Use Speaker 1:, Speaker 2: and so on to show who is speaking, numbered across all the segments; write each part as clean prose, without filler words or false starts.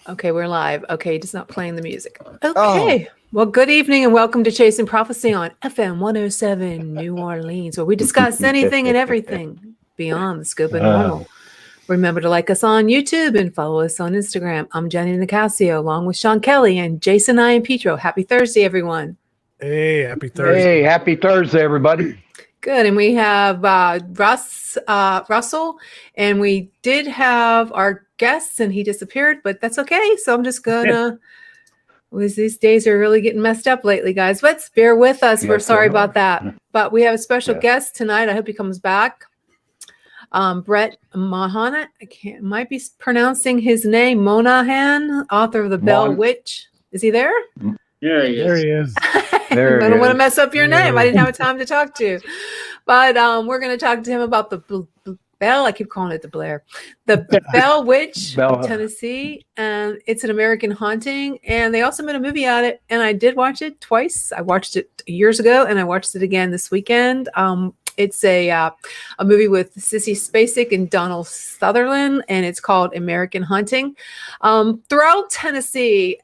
Speaker 1: Okay, we're live. Okay, just not playing the music.
Speaker 2: Oh,
Speaker 1: Okay. Well, good evening and welcome to Chasing Prophecy on FM 107 New Orleans, where we discuss anything and everything beyond the scope of normal. Remember to like us on YouTube and follow us on Instagram. I'm Jenny Nicasio, along with Sean Kelly and Jason I and Petro. Happy Thursday, everyone.
Speaker 3: Hey, happy
Speaker 2: hey,
Speaker 3: Thursday.
Speaker 2: happy Thursday, everybody.
Speaker 1: Good. And we have Russell, and we did have our guests, and he disappeared, but that's okay. So I'm just gonna. These days are really getting messed up lately, guys. But bear with us. We're
Speaker 2: Yes,
Speaker 1: sorry
Speaker 2: they are.
Speaker 1: about that. But we have a special
Speaker 2: Yes.
Speaker 1: guest tonight. I hope he comes back. Brent Monahan. Might be pronouncing his name Monahan, author of The Bell Witch. Is he there?
Speaker 4: There he
Speaker 3: There
Speaker 4: is.
Speaker 3: he is.
Speaker 2: There
Speaker 1: I
Speaker 2: it
Speaker 1: don't want to
Speaker 2: is.
Speaker 1: mess up your name. I
Speaker 3: No.
Speaker 1: didn't have time to talk to. But we're going to talk to him about the Bell. I keep calling it the Blair. The Bell Witch
Speaker 2: Bell-
Speaker 1: of Tennessee. And it's an American haunting. And they also made a movie on it. And I did watch it twice. I watched it years ago and I watched it again this weekend. It's a movie with Sissy Spacek and Donald Sutherland. And it's called American Haunting. Throughout Tennessee,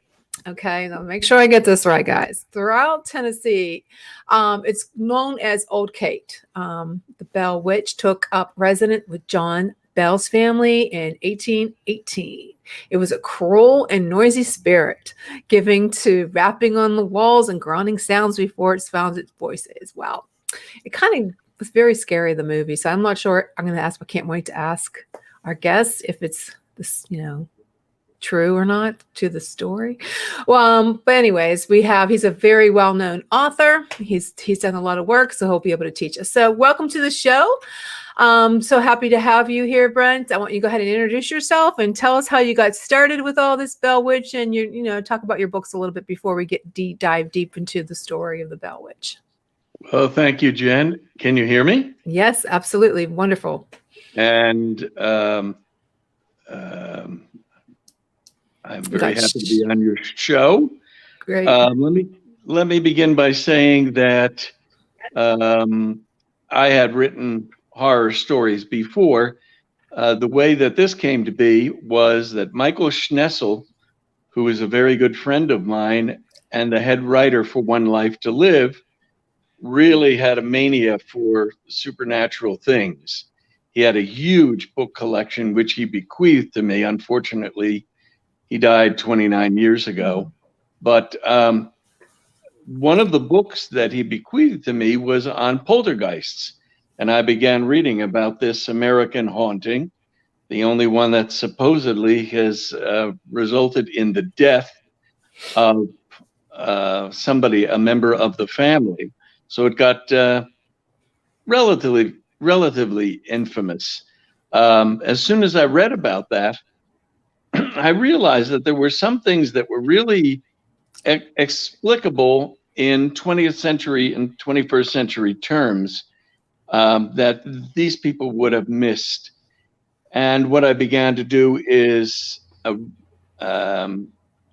Speaker 1: okay, now make sure I get this right, guys. Throughout Tennessee, it's known as Old Kate. The Bell Witch took up residence with John Bell's family in 1818. It was a cruel and noisy spirit, giving to rapping on the walls and grunting sounds before it found its voice as well. It kind of was very scary, the movie. So I'm not sure. I'm going to ask. I can't wait to ask our guests if it's this, true or not to the story. But anyways, he's a very well-known author. He's done a lot of work, so he'll be able to teach us. So welcome to the show. So happy to have you here, Brent. I want you to go ahead and introduce yourself and tell us how you got started with all this Bell Witch, and talk about your books a little bit before we dive deep into the story of the Bell Witch.
Speaker 4: Well, thank you, Jen. Can you hear me?
Speaker 1: Yes, absolutely. Wonderful.
Speaker 4: And I'm very happy to be on your show.
Speaker 1: Great.
Speaker 4: Let me begin by saying that I had written horror stories before. The way that this came to be was that Michael Schnessel, who is a very good friend of mine and the head writer for One Life to Live, really had a mania for supernatural things. He had a huge book collection, which he bequeathed to me. Unfortunately, he died 29 years ago. But one of the books that he bequeathed to me was on poltergeists. And I began reading about this American haunting, the only one that supposedly has resulted in the death of somebody, a member of the family. So it got relatively infamous. As soon as I read about that, I realized that there were some things that were really explicable in 20th century and 21st century terms that these people would have missed. And what I began to do is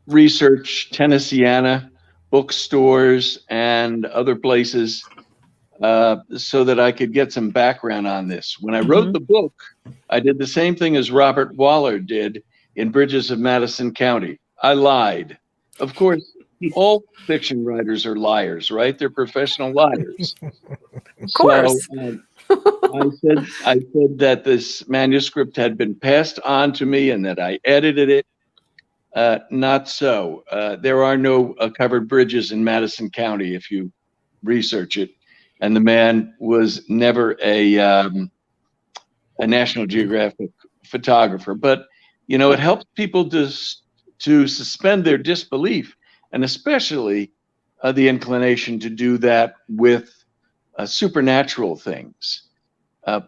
Speaker 4: research Tennesseana bookstores and other places so that I could get some background on this. When I wrote the book, I did the same thing as Robert Waller did in Bridges of Madison County. I lied. Of course, all fiction writers are liars, right? They're professional liars.
Speaker 1: Of course.
Speaker 4: So, I said that this manuscript had been passed on to me and that I edited it. Not so. There are no covered bridges in Madison County if you research it. And the man was never a National Geographic photographer. But, it helps people to suspend their disbelief, and especially the inclination to do that with supernatural things.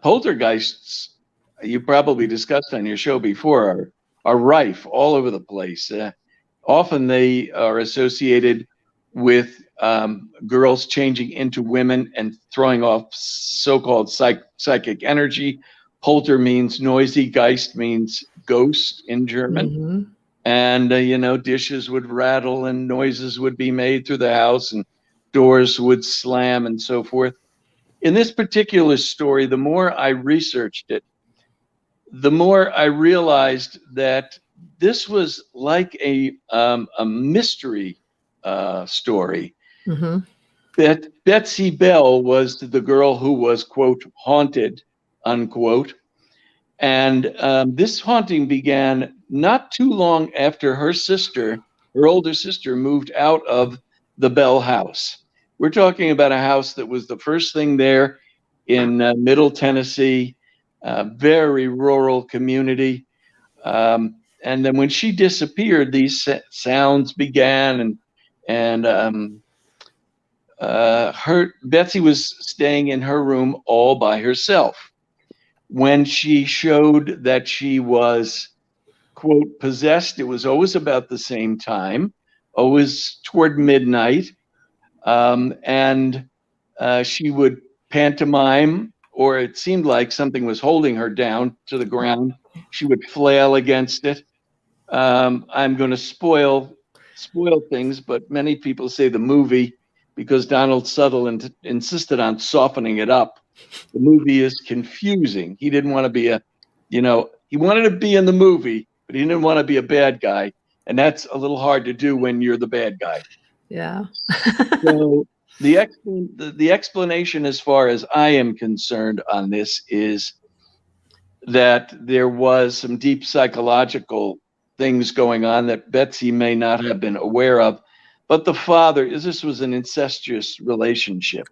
Speaker 4: Poltergeists, you probably discussed on your show before, are rife all over the place. Often they are associated with girls changing into women and throwing off so-called psychic energy. Polter means noisy, Geist means ghost in German. And, dishes would rattle and noises would be made through the house and doors would slam and so forth. In this particular story, the more I researched it, the more I realized that this was like a mystery story.
Speaker 1: Mm-hmm.
Speaker 4: That Betsy Bell was the girl who was, quote, haunted, unquote. And this haunting began not too long after her older sister, moved out of the Bell house. We're talking about a house that was the first thing there in Middle Tennessee, very rural community. And then when she disappeared, these sounds began, and Betsy was staying in her room all by herself. When she showed that she was, quote, possessed, it was always about the same time, always toward midnight. And she would pantomime, or it seemed like something was holding her down to the ground. She would flail against it. I'm going to spoil things, but many people say the movie, because Donald Sutherland insisted on softening it up. The movie is confusing. He didn't want to be he wanted to be in the movie, but he didn't want to be a bad guy. And that's a little hard to do when you're the bad guy.
Speaker 1: Yeah.
Speaker 4: So the explanation, as far as I am concerned on this, is that there was some deep psychological things going on that Betsy may not have been aware of. But the father, this was an incestuous relationship,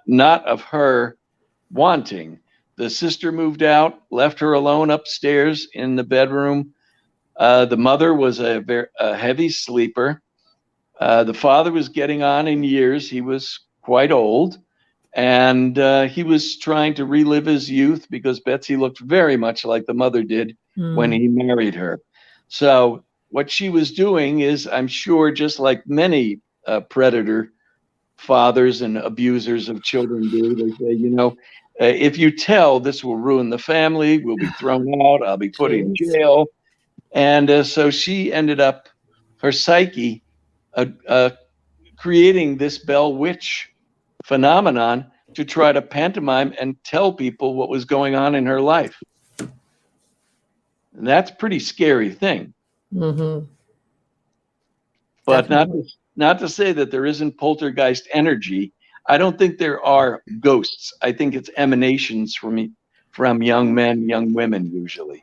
Speaker 4: not of her wanting. The sister moved out, left her alone upstairs in the bedroom. The mother was a heavy sleeper. The father was getting on in years. He was quite old, and he was trying to relive his youth because Betsy looked very much like the mother did when he married her. So what she was doing is, I'm sure, just like many predator fathers and abusers of children do, they say, if you tell, this will ruin the family. We'll be thrown out. I'll be put in jail. And so she ended up, her psyche, creating this Bell Witch phenomenon to try to pantomime and tell people what was going on in her life. And that's a pretty scary thing.
Speaker 1: Mm-hmm.
Speaker 4: But not to say that there isn't poltergeist energy. I don't think there are ghosts. I think it's emanations from young men, young women, usually.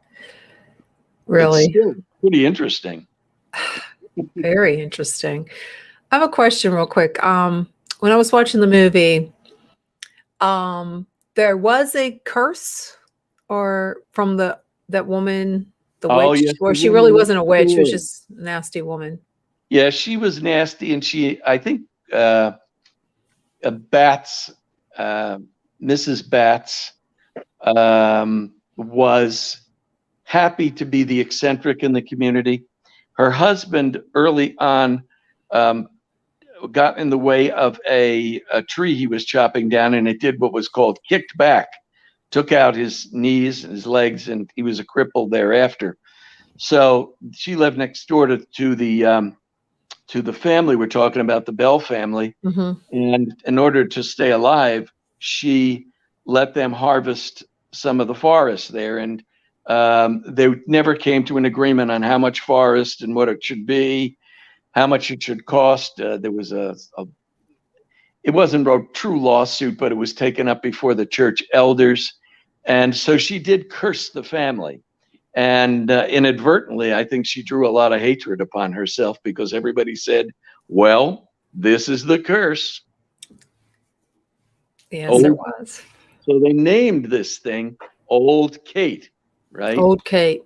Speaker 1: Really?
Speaker 4: It's still pretty interesting.
Speaker 1: Very interesting. I have a question real quick. When I was watching the movie, there was a curse or from that woman, the witch,
Speaker 4: yes,
Speaker 1: or she really wasn't a witch, she was just a nasty woman.
Speaker 4: Yeah, she was nasty, and I think Batts, Mrs. Batts, was happy to be the eccentric in the community. Her husband early on got in the way of a tree he was chopping down, and it did what was called kicked back, took out his knees and his legs, and he was a cripple thereafter. So she lived next door to the family we're talking about, the Bell family.
Speaker 1: Mm-hmm.
Speaker 4: And in order to stay alive, she let them harvest some of the forest there. And they never came to an agreement on how much forest and what it should be, how much it should cost. There was it wasn't a true lawsuit, but it was taken up before the church elders. And so she did curse the family. And inadvertently, I think she drew a lot of hatred upon herself because everybody said, well, this is the curse.
Speaker 1: Yes, there was.
Speaker 4: So they named this thing Old Kate, right?
Speaker 1: Old Kate.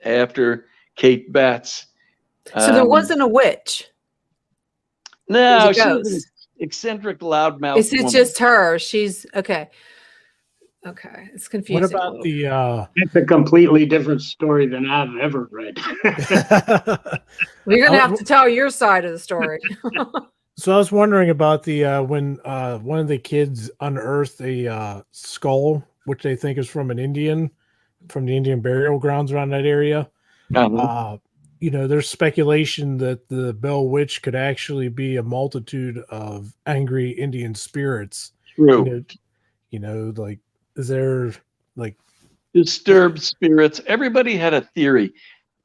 Speaker 4: After Kate Batts.
Speaker 1: So there wasn't a witch?
Speaker 4: No, she was an eccentric loudmouth
Speaker 1: It's
Speaker 4: woman.
Speaker 1: just her. She's, okay. Okay, it's confusing.
Speaker 3: What about the
Speaker 5: It's a completely different story than I've ever read.
Speaker 1: Well, you're gonna have to tell your side of the story.
Speaker 3: So I was wondering about the when one of the kids unearthed a skull, which they think is from an Indian, from the Indian burial grounds around that area. There's speculation that the Bell Witch could actually be a multitude of angry Indian spirits.
Speaker 4: True.
Speaker 3: Is there disturbed
Speaker 4: spirits? Everybody had a theory.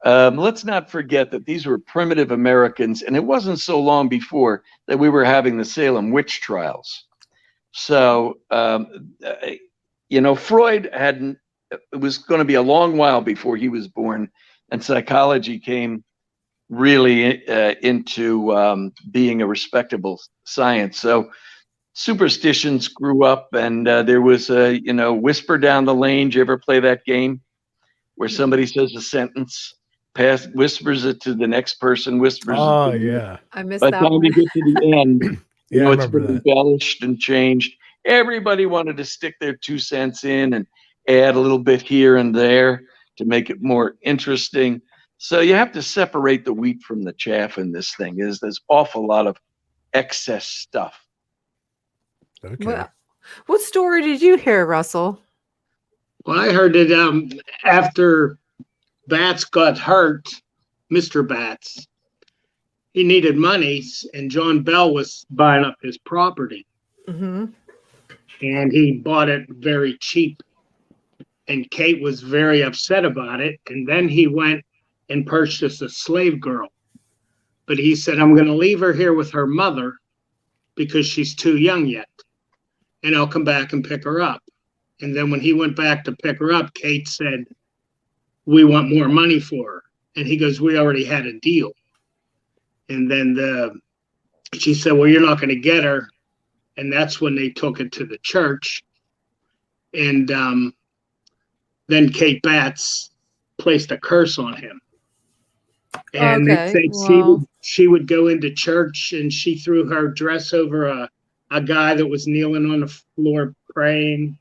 Speaker 4: let's not forget that these were primitive Americans, and it wasn't so long before that we were having the Salem witch trials. So, Freud hadn't, it was going to be a long while before he was born, and psychology came really into being a respectable science. So superstitions grew up, and there was a, whisper down the lane. Did you ever play that game where somebody says a sentence, whispers it to the next person, whispers
Speaker 3: Oh,
Speaker 4: it to
Speaker 3: yeah.
Speaker 1: I missed
Speaker 4: By
Speaker 1: that
Speaker 4: the time you
Speaker 1: one.
Speaker 4: get to the end,
Speaker 3: Yeah, I
Speaker 4: it's
Speaker 3: remember
Speaker 4: been
Speaker 3: that.
Speaker 4: embellished and changed. Everybody wanted to stick their 2 cents in and add a little bit here and there to make it more interesting. So you have to separate the wheat from the chaff in this thing. There's awful lot of excess stuff.
Speaker 3: Okay.
Speaker 1: Well, what story did you hear, Russell?
Speaker 5: Well, I heard that after Bats got hurt, Mr. Bats, he needed money, and John Bell was buying up his property,
Speaker 1: Mm-hmm.
Speaker 5: and he bought it very cheap. And Kate was very upset about it. And then he went and purchased a slave girl. But he said, I'm going to leave her here with her mother because she's too young yet. And I'll come back and pick her up. And then when he went back to pick her up, Kate said, we want more money for her. And he goes, we already had a deal. And then she said, well, you're not going to get her. And that's when they took it to the church. And then Kate Batts placed a curse on him. And
Speaker 1: Okay,
Speaker 5: they said she would go into church, and she threw her dress over a guy that was kneeling on the floor praying,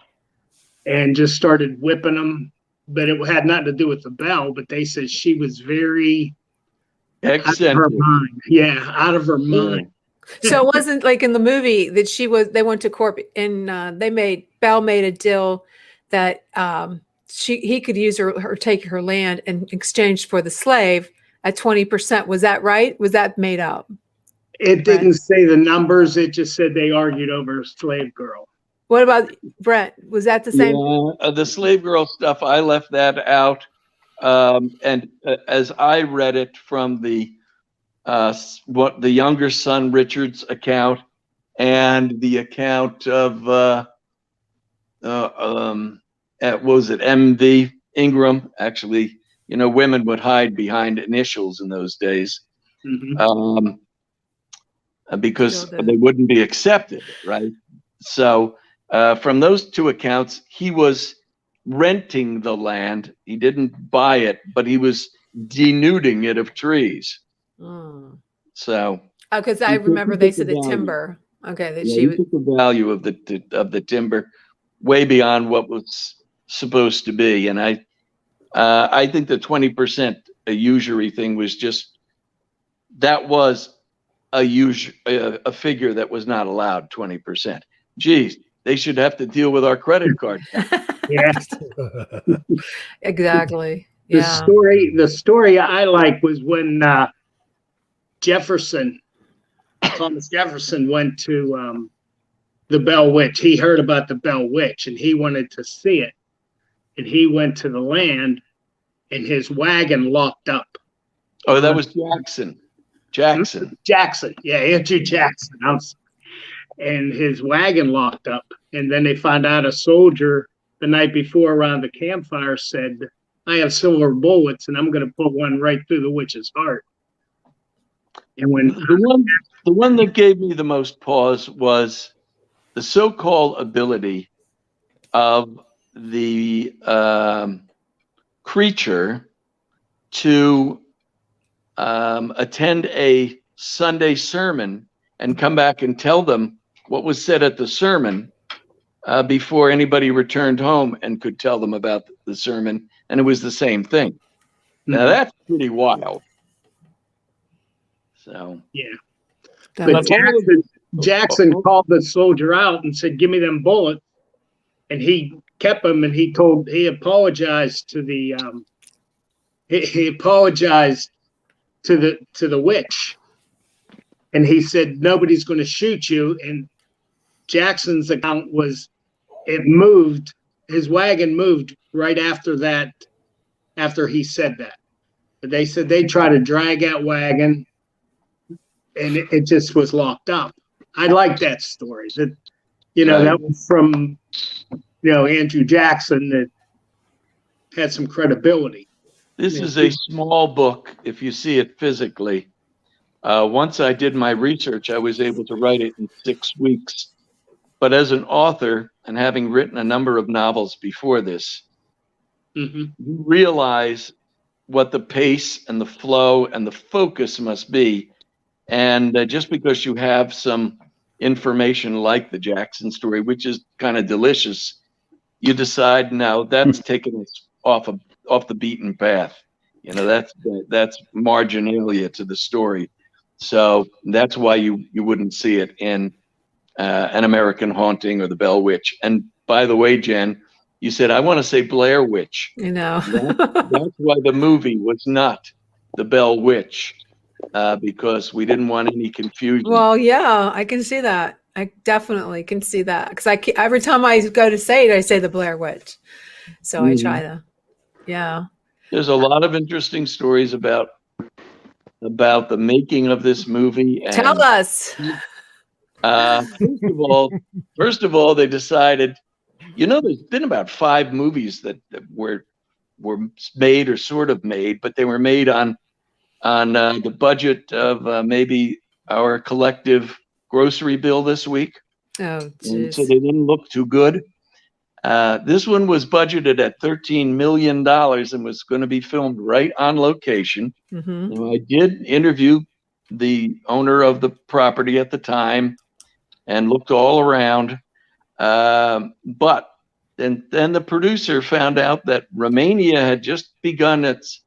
Speaker 5: and just started whipping him. But it had nothing to do with the bell, but they said she was very out of her
Speaker 4: Eccentric.
Speaker 5: mind. Yeah, out of her mind.
Speaker 1: So it wasn't like in the movie that they went to court and Bell made a deal that he could use her take her land in exchange for the slave at 20%. Was that right? Was that made up?
Speaker 5: It didn't say the numbers. It just said they argued over a slave girl.
Speaker 1: What about Brent? Was that the same?
Speaker 4: Yeah, the slave girl stuff, I left that out. And as I read it from the younger son Richard's account and the account of what was it, MV Ingram? Actually, women would hide behind initials in those days.
Speaker 5: Mm-hmm.
Speaker 4: Because they wouldn't be accepted, right? So from those 2 accounts, he was renting the land. He didn't buy it, but he was denuding it of trees. So
Speaker 1: because I remember they said the timber. Okay, that she
Speaker 4: took the value of the timber way beyond what was supposed to be, and I think the 20% usury thing was just a figure that was not allowed. 20%. Geez, they should have to deal with our credit card.
Speaker 5: Yeah.
Speaker 1: Exactly. Yeah.
Speaker 5: The story I like was when Thomas Jefferson went to the Bell Witch. He heard about the Bell Witch and he wanted to see it. And he went to the land and his wagon locked up.
Speaker 4: Oh, that was Jackson.
Speaker 5: Yeah, Andrew Jackson. And his wagon locked up. And then they found out a soldier the night before around the campfire said, I have silver bullets and I'm going to put one right through the witch's heart. And when
Speaker 4: the one that gave me the most pause was the so-called ability of the creature to attend a Sunday sermon and come back and tell them what was said at the sermon before anybody returned home and could tell them about the sermon, and it was the same thing. Mm-hmm. Now that's pretty wild. So
Speaker 5: yeah, but Jackson called the soldier out and said, "Give me them bullets," and he kept them. And he apologized to the he apologized to the witch, and he said, "Nobody's going to shoot you." And Jackson's account was, his wagon moved right after that, after he said that. But they said they tried to drag that wagon, and it just was locked up. I like that story. That that was from Andrew Jackson that had some credibility.
Speaker 4: This is a small book if you see it physically. Once I did my research, I was able to write it in 6 weeks. But as an author, and having written a number of novels before this, you realize what the pace and the flow and the focus must be. And just because you have some information like the Jackson story, which is kind of delicious, you decide, no, that's taking us off the beaten path. That's marginalia to the story. So that's why you wouldn't see it in An American Haunting or The Bell Witch. And by the way, Jen, you said, I want to say Blair Witch.
Speaker 1: That's
Speaker 4: why the movie was not The Bell Witch, because we didn't want any confusion.
Speaker 1: Well, yeah, I can see that. I definitely can see that, because every time I go to say it, I say the Blair Witch. So I try to, yeah. There's
Speaker 4: a lot of interesting stories about the making of this movie. And,
Speaker 1: tell us.
Speaker 4: First of all, they decided, there's been about 5 movies that were made or sort of made, but they were made on the budget of maybe our collective grocery bill this week.
Speaker 1: Oh, geez.
Speaker 4: So they didn't look too good. This one was budgeted at $13 million and was going to be filmed right on location. Now, I did interview the owner of the property at the time and looked all around. But then the producer found out that Romania had just begun its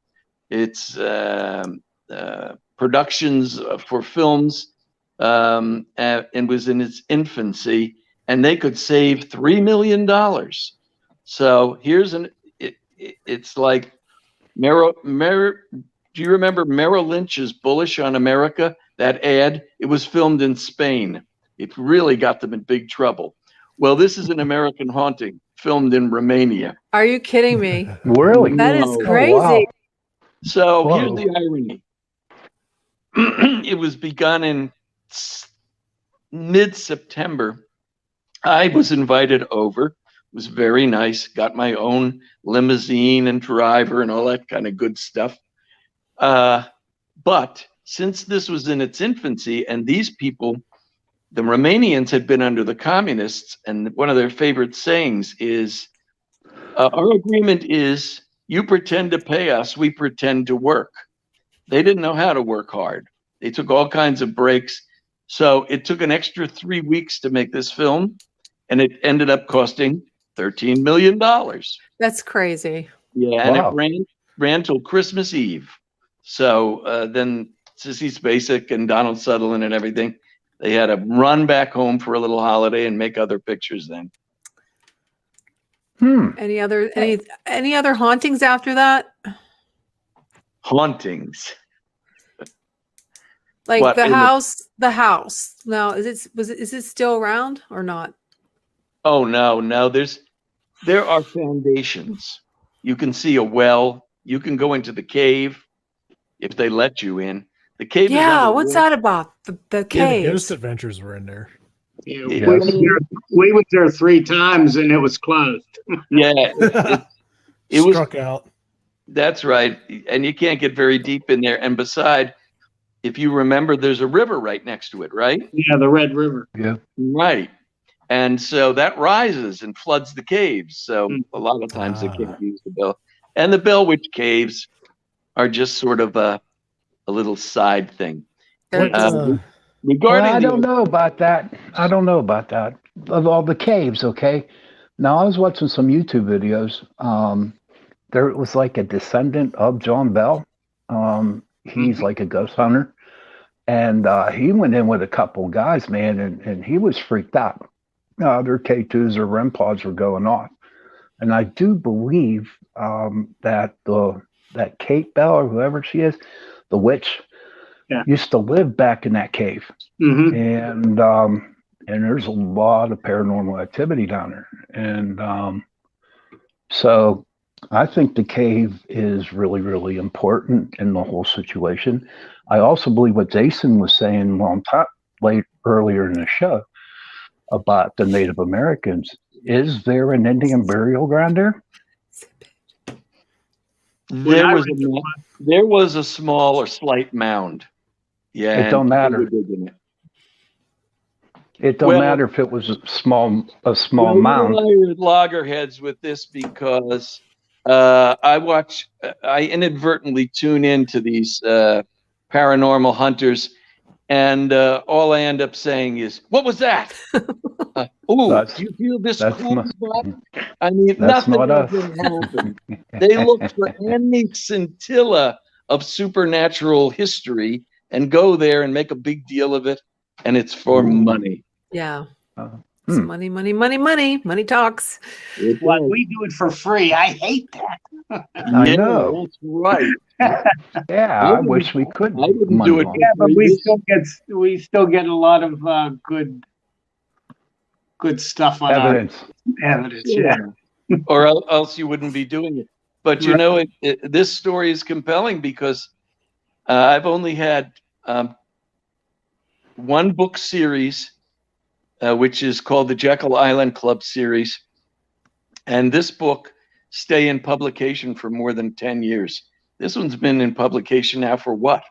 Speaker 4: productions for films and was in its infancy, and they could save $3 million. So it's like do you remember Merrill Lynch's Bullish on America? That ad, it was filmed in Spain. It really got them in big trouble. Well, this is An American Haunting, filmed in Romania.
Speaker 1: Are you kidding me?
Speaker 2: Really?
Speaker 1: That is crazy.
Speaker 2: Oh, wow.
Speaker 4: So here's the irony. It was begun in mid-September. I was invited over. It was very nice. Got my own limousine and driver and all that kind of good stuff. But since this was in its infancy, and these people, the Romanians, had been under the communists, and one of their favorite sayings is, our agreement is, you pretend to pay us, we pretend to work. They didn't know how to work hard. They took all kinds of breaks. So it took an extra 3 weeks to make this film, and it ended up costing $13 million.
Speaker 1: That's crazy.
Speaker 4: Yeah, and it ran till Christmas Eve. So then Sissy Spacek and Donald Sutherland and everything, they had to run back home for a little holiday and make other pictures then.
Speaker 1: Any other hauntings after that?
Speaker 4: Hauntings.
Speaker 1: Like
Speaker 4: What,
Speaker 1: the house. Now, is it still around or not?
Speaker 4: Oh no. There are foundations. You can see a well. You can go into the cave if they let you in. The cave.
Speaker 1: Yeah, what's that about? The cave.
Speaker 3: The Ghost Adventures were in there.
Speaker 5: Yeah, we went there 3 times and it was closed.
Speaker 4: Yeah, it was
Speaker 3: struck out.
Speaker 4: That's right, and you can't get very deep in there. And beside, if you remember, there's a river right next to it, right?
Speaker 5: Yeah, the Red River.
Speaker 2: Yeah,
Speaker 4: right. And so that rises and floods the caves. So a lot of times they can't use the bell. And the Bell Witch caves are just sort of a little side thing.
Speaker 2: Regarding, I don't know about that. Of all the caves, okay. Now I was watching some YouTube videos. There was like a descendant of John Bell. He's like a ghost hunter, and he went in with a couple of guys, man, and he was freaked out. Their K2s or REM pods were going off, and I do believe that Kate Bell or whoever she is, the witch, used to live back in that cave, and there's a lot of paranormal activity down there, and so I think the cave is really, really important in the whole situation. I also believe what Jason was saying on top late earlier in the show about the Native Americans. Is there an Indian burial ground there?
Speaker 4: There was there was a small or slight mound. Yeah,
Speaker 2: It don't
Speaker 4: and people
Speaker 2: matter.
Speaker 4: were digging it.
Speaker 2: It don't
Speaker 4: Well-
Speaker 2: matter if it was a small
Speaker 4: Well,
Speaker 2: mound.
Speaker 4: you and I are loggerheads with this because I inadvertently tune into these paranormal hunters, and all I end up saying is, "What was that?" Oh,
Speaker 2: That's-
Speaker 4: you feel this
Speaker 2: that's
Speaker 4: cold
Speaker 2: not-
Speaker 4: spot? I mean,
Speaker 2: That's
Speaker 4: nothing
Speaker 2: not us.
Speaker 4: ever happened. They look for any scintilla of supernatural history and go there and make a big deal of it, and it's for money.
Speaker 1: Yeah.
Speaker 2: Uh,
Speaker 1: It's
Speaker 2: hmm.
Speaker 1: money, money, money, money. Money talks.
Speaker 5: What we do it for free. I hate that.
Speaker 2: I know.
Speaker 4: That's right.
Speaker 2: Yeah, I wish we could.
Speaker 4: I wouldn't
Speaker 2: money
Speaker 4: do it.
Speaker 2: long.
Speaker 5: Yeah, but we still get a lot of good stuff on
Speaker 2: Evidence.
Speaker 5: our evidence. Yeah.
Speaker 4: Or else you wouldn't be doing it. But you know, this story is compelling because I've only had one book series, which is called the Jekyll Island Club series, and this book stay in publication for more than 10 years. This one's been in publication now for what?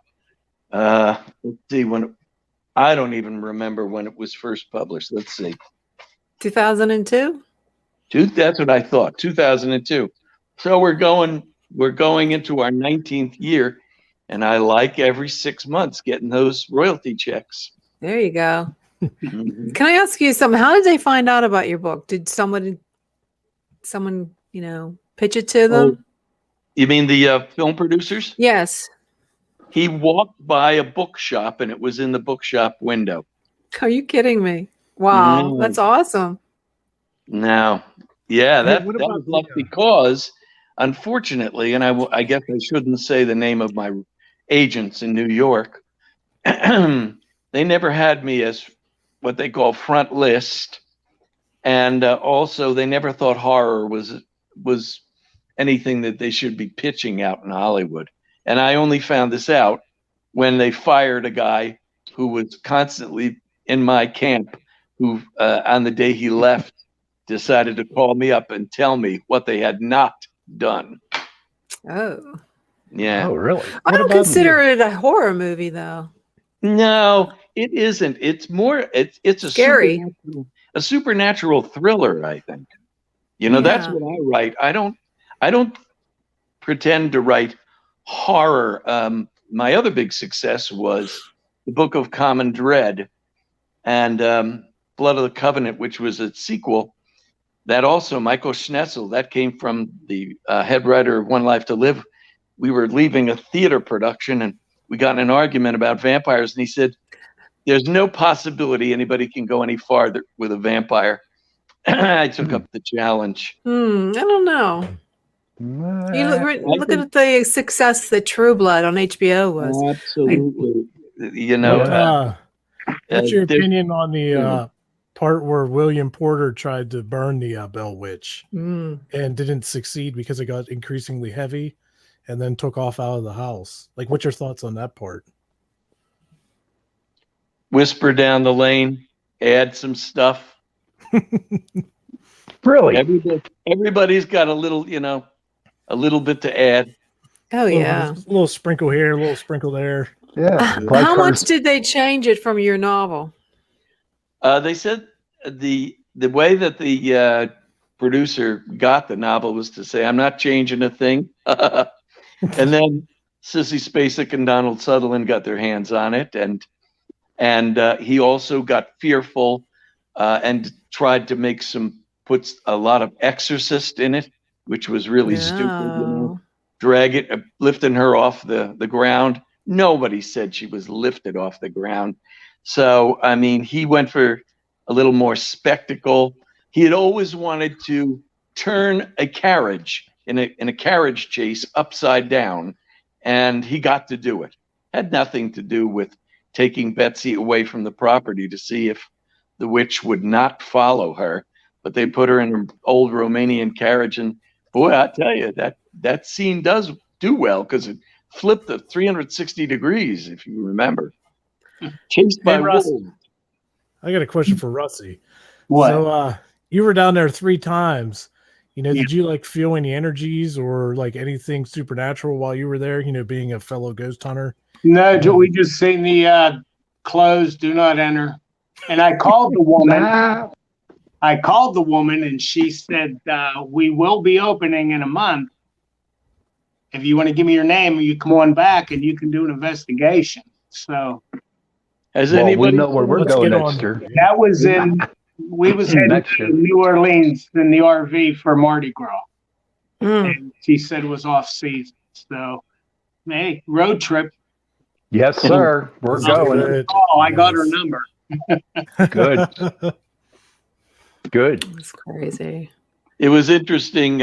Speaker 4: Let's see, I don't even remember when it was first published. Let's see.
Speaker 1: 2002.
Speaker 4: That's what I thought. 2002. So we're going into our 19th year, and I like every 6 months getting those royalty checks.
Speaker 1: There you go.
Speaker 4: Mhm.
Speaker 1: Can I ask you something? How did they find out about your book? Did someone, pitch it to them?
Speaker 4: You mean the film producers?
Speaker 1: Yes.
Speaker 4: He walked by a bookshop, and it was in the bookshop window.
Speaker 1: Are you kidding me? Wow,
Speaker 4: No.
Speaker 1: that's awesome.
Speaker 4: Now, yeah,
Speaker 3: Hey,
Speaker 4: that
Speaker 3: what
Speaker 4: was
Speaker 3: about
Speaker 4: luck because, unfortunately, and I guess I shouldn't say the name of my agents in New York, they never had me as what they call front list, and also they never thought horror was anything that they should be pitching out in Hollywood. And I only found this out when they fired a guy who was constantly in my camp, who on the day he left decided to call me up and tell me what they had not done.
Speaker 1: Oh.
Speaker 4: Yeah.
Speaker 2: Oh, really?
Speaker 1: I
Speaker 3: What
Speaker 1: don't
Speaker 3: about
Speaker 1: consider it a horror movie though.
Speaker 4: No, it isn't. It's more. It's a
Speaker 1: Scary.
Speaker 4: supernatural thriller. I think. That's
Speaker 1: Yeah.
Speaker 4: what I write. I don't pretend to write horror. My other big success was the Book of Common Dread and Blood of the Covenant, which was a sequel. That also, Michael Schnetzel, that came from the head writer of One Life to Live. We were leaving a theater production and we got in an argument about vampires. And he said, there's no possibility anybody can go any farther with a vampire. I took up the challenge.
Speaker 1: I don't know. You look
Speaker 4: think-
Speaker 1: at the success that True Blood on HBO was.
Speaker 4: Absolutely.
Speaker 3: What's your
Speaker 4: there's-
Speaker 3: opinion on the part where William Porter tried to burn the Bell Witch
Speaker 1: Mm.
Speaker 3: and didn't succeed because it got increasingly heavy and then took off out of the house? Like, what's your thoughts on that part?
Speaker 4: Whisper down the lane, add some stuff.
Speaker 2: Really?
Speaker 4: Everybody's got a little bit to add.
Speaker 1: Oh yeah.
Speaker 3: A little sprinkle here, a little sprinkle there.
Speaker 2: Yeah. Like
Speaker 1: How
Speaker 2: her-
Speaker 1: much did they change it from your novel?
Speaker 4: They said the way that the producer got the novel was to say, "I'm not changing a thing," and then Sissy Spacek and Donald Sutherland got their hands on it, and he also got fearful and tried to put a lot of Exorcist in it, which was really stupid. Lifting her off the ground. Nobody said she was lifted off the ground. So, I mean, he went for a little more spectacle. He had always wanted to turn a carriage in a carriage chase upside down, and he got to do it. Had nothing to do with taking Betsy away from the property to see if the witch would not follow her, but they put her in an old Romanian carriage and Boy, I tell you, that scene does do well because it flipped at 360 degrees, if you remember. Chased by
Speaker 3: Russ.
Speaker 4: wolves.
Speaker 3: I got a question for Rusty.
Speaker 5: What?
Speaker 3: So you were down there 3 times.
Speaker 5: Yeah.
Speaker 3: Did you like feel any energies or like anything supernatural while you were there, being a fellow ghost hunter?
Speaker 5: No, we just seen the close, do not enter. And I called the woman. And she said, we will be opening in a month. If you want to give me your name, you come on back and you can do an investigation. So
Speaker 4: Has
Speaker 2: Well, we
Speaker 4: anybody
Speaker 2: know where we're
Speaker 3: Let's
Speaker 2: going
Speaker 3: get
Speaker 2: next
Speaker 3: on.
Speaker 2: year.
Speaker 5: that was we was heading
Speaker 2: Next
Speaker 5: to
Speaker 2: year.
Speaker 5: New Orleans in the RV for Mardi Gras.
Speaker 1: Mm.
Speaker 5: And she said it was off season. So, hey, road trip.
Speaker 2: Yes, sir. We're
Speaker 3: Let's
Speaker 2: going.
Speaker 3: do it.
Speaker 5: Oh, I got her
Speaker 3: Yes.
Speaker 5: number.
Speaker 2: Good. Good.
Speaker 1: That's crazy.
Speaker 4: It was interesting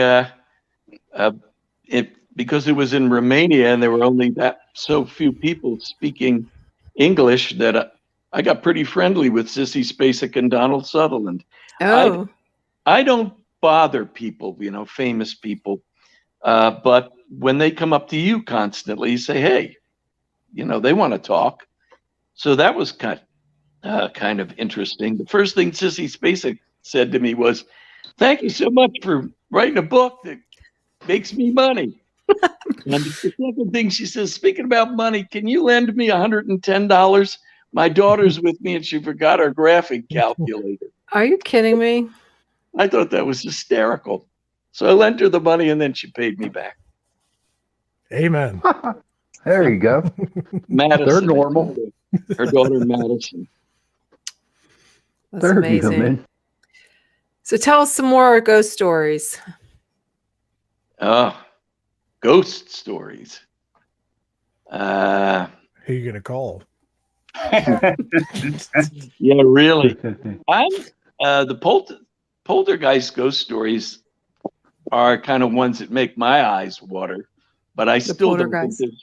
Speaker 4: because it was in Romania and there were only so few people speaking English that I got pretty friendly with Sissy Spacek and Donald Sutherland.
Speaker 1: Oh,
Speaker 4: I don't bother people, famous people, but when they come up to you constantly, you say, hey, they want to talk. So that was kind of interesting. The first thing Sissy Spacek said to me was, thank you so much for writing a book that makes me money. And the second thing she says, speaking about money, can you lend me $110? My daughter's with me and she forgot her graphic calculator.
Speaker 1: are you kidding me?
Speaker 4: I thought that was hysterical. So I lent her the money and then she paid me back.
Speaker 3: Amen.
Speaker 2: There you go.
Speaker 4: Madison.
Speaker 2: They're normal.
Speaker 4: Her daughter, Madison.
Speaker 1: That's
Speaker 2: They're
Speaker 1: amazing.
Speaker 2: human.
Speaker 1: So tell us some more ghost stories.
Speaker 4: Oh, ghost stories.
Speaker 3: Who you going to call?
Speaker 4: Yeah, really. I'm the poltergeist ghost stories are kind of ones that make my eyes water, but I still don't think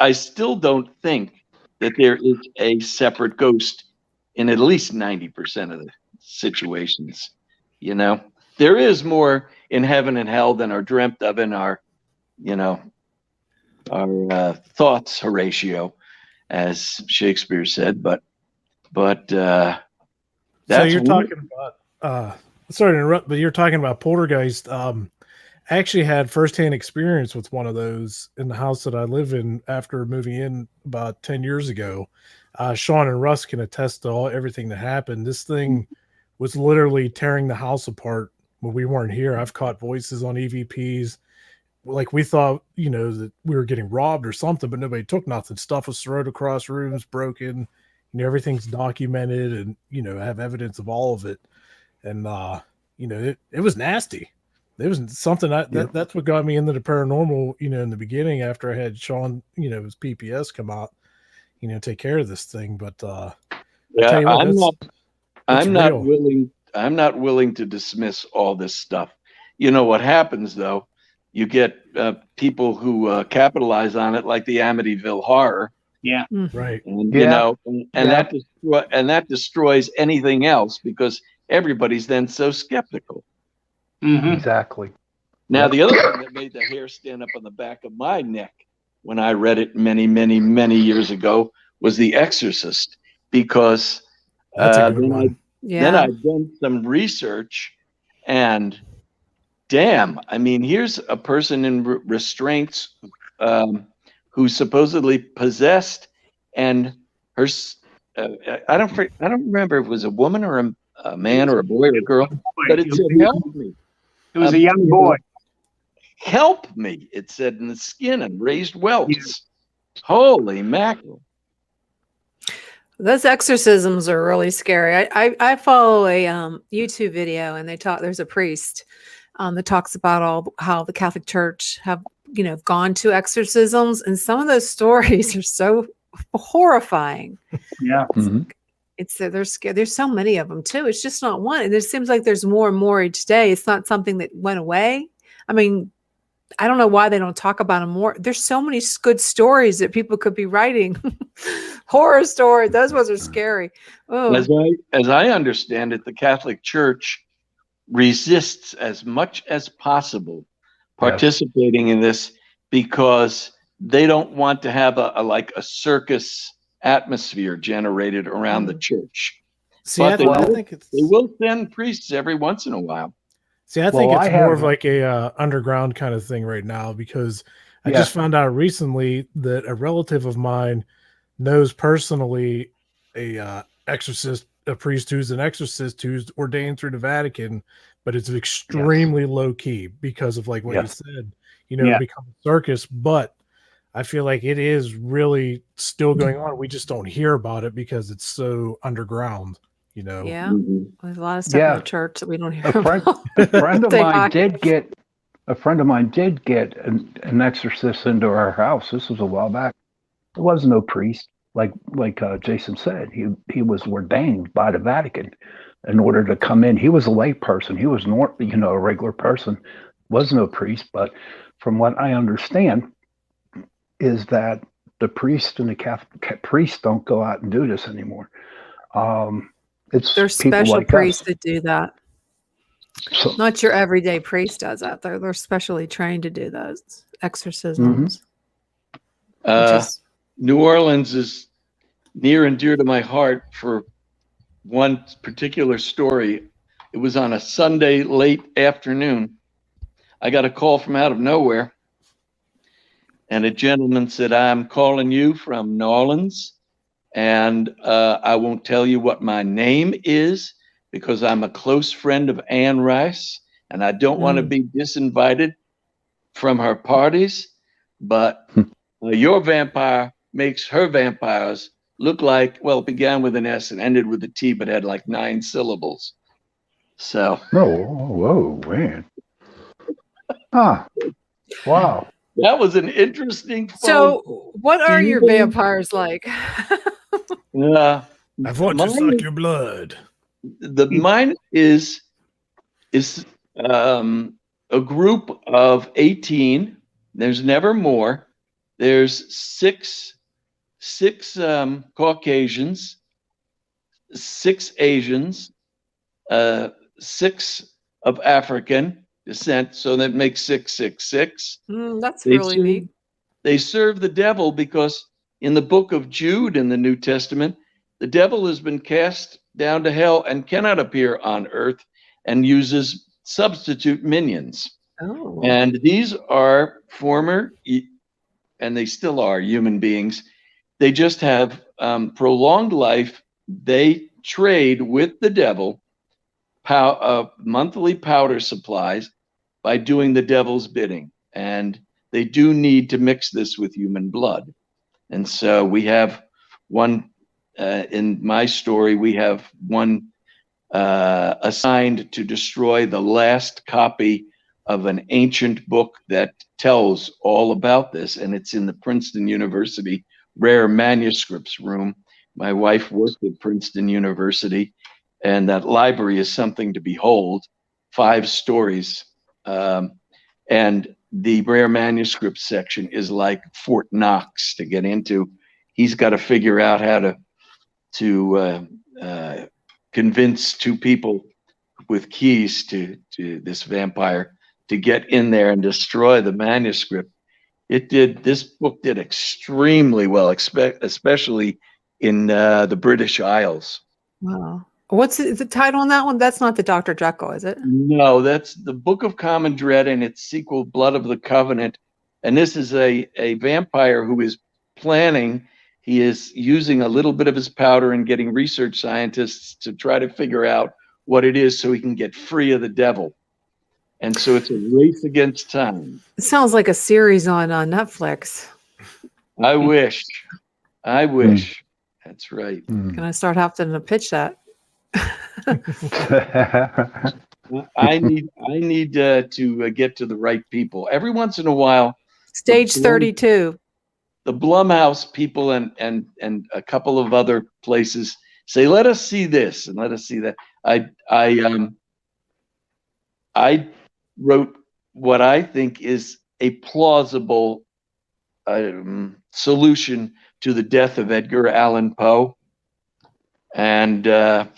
Speaker 4: I still don't think that there is a separate ghost in at least 90% of the situations. There is more in heaven and hell than are dreamt of in our thoughts, Horatio, as Shakespeare said. But that's
Speaker 3: so you're talking about. Sorry to interrupt, but you're talking about poltergeist. I actually had firsthand experience with one of those in the house that I live in after moving in about 10 years ago. Sean and Russ can attest to everything that happened. This thing was literally tearing the house apart when we weren't here. I've caught voices on EVPs. Like we thought, that we were getting robbed or something, but nobody took nothing. Stuff was thrown across rooms, broken. Everything's documented and, have evidence of all of it. And, it was nasty. It was something that's what got me into the paranormal, in the beginning after I had Sean, his PPS come out, take care of this thing. But,
Speaker 4: I'm not willing to dismiss all this stuff. What happens though, you get people who capitalize on it, like the Amityville Horror.
Speaker 5: Yeah.
Speaker 3: Right.
Speaker 4: And, that destroys anything else because everybody's then so skeptical.
Speaker 5: Mm-hmm.
Speaker 2: Exactly.
Speaker 4: Now, the other thing that made the hair stand up on the back of my neck when I read it many, many, many years ago was The Exorcist, because
Speaker 3: That's a good one.
Speaker 4: then I've done some research, and damn, I mean, here's a person in restraints who's supposedly possessed, and her I don't remember if it was a woman or a man or a boy or a girl, but it said, help me.
Speaker 5: It was a young boy.
Speaker 4: Help me, it said in the skin and raised welts. Yeah. Holy mackerel.
Speaker 1: Those exorcisms are really scary. I follow a YouTube video, and there's a priest that talks about how the Catholic Church have gone to exorcisms, and some of those stories are so horrifying.
Speaker 5: Yeah.
Speaker 2: Mm-hmm.
Speaker 1: They're scared. There's so many of them too. It's just not one. And it seems like there's more and more each day. It's not something that went away. I mean, I don't know why they don't talk about them more. There's so many good stories that people could be writing. Horror stories. Those ones are scary. Oh.
Speaker 4: As I understand it, the Catholic Church resists as much as possible participating in this because they don't want to have a circus atmosphere generated around the church.
Speaker 3: See,
Speaker 4: But
Speaker 3: I think it's.
Speaker 4: they will send priests every once in a while.
Speaker 3: See, I think it's more of like a underground kind of thing right now, because I just found out recently that a relative of mine knows personally a exorcist, a priest who's an exorcist who's ordained through the Vatican, but it's extremely low key because of like what you said, become a circus. But I feel like it is really still going on. We just don't hear about it because it's so underground.
Speaker 1: Yeah, there's a lot of stuff in the church that we don't hear about.
Speaker 2: A friend of mine did get an exorcist into our house. This was a while back. There was no priest, like Jason said. He was ordained by the Vatican in order to come in. He was a lay person. He was a regular person. Was no priest, but from what I understand, is that the priest and the Catholic priests don't go out and do this anymore. There's
Speaker 1: special
Speaker 2: like
Speaker 1: priests
Speaker 2: us
Speaker 1: that do that. So, not your everyday priest does that. They're specially trained to do those exorcisms.
Speaker 4: New Orleans is near and dear to my heart for one particular story. It was on a Sunday late afternoon. I got a call from out of nowhere, and a gentleman said, "I'm calling you from New Orleans. And I won't tell you what my name is because I'm a close friend of Anne Rice, and I don't want to be disinvited from her parties. But your vampire makes her vampires look like, well, it began with an S and ended with a T, but had like 9 syllables." So.
Speaker 2: Whoa, man. Huh. Wow.
Speaker 4: That was an interesting phone.
Speaker 1: So, what are your vampires like?
Speaker 3: I want to suck your blood.
Speaker 4: Mine is a group of 18. There's never more. There's six Caucasians, 6 Asians, 6 of African descent. So that makes 666.
Speaker 1: That's really neat.
Speaker 4: They serve the devil because in the book of Jude in the New Testament, the devil has been cast down to hell and cannot appear on earth, and uses substitute minions.
Speaker 1: Oh.
Speaker 4: And these are former, and they still are, human beings. They just have prolonged life. They trade with the devil monthly powder supplies by doing the devil's bidding. And they do need to mix this with human blood. And so we have one, in my story, we have one assigned to destroy the last copy of an ancient book that tells all about this. And it's in the Princeton University Rare Manuscripts room. My wife worked at Princeton University, and that library is something to behold. 5 stories. And the rare manuscript section is like Fort Knox to get into. He's got to figure out how to convince 2 people with keys to this vampire to get in there and destroy the manuscript. This book did extremely well, especially in the British Isles.
Speaker 1: Wow. What's the title on that one? That's not the Dr. Jekyll, is it?
Speaker 4: No, that's the Book of Common Dread and its sequel, Blood of the Covenant. And this is a vampire who is planning. He is using a little bit of his powder and getting research scientists to try to figure out what it is so he can get free of the devil. And so it's a race against time.
Speaker 1: It sounds like a series on Netflix.
Speaker 4: I wish. That's right.
Speaker 1: Can I start having to pitch that?
Speaker 4: I need to get to the right people. Every once in a while.
Speaker 1: Stage 32.
Speaker 4: The Blumhouse people and a couple of other places say, "Let us see this and let us see that." I wrote what I think is a plausible solution to the death of Edgar Allan Poe. And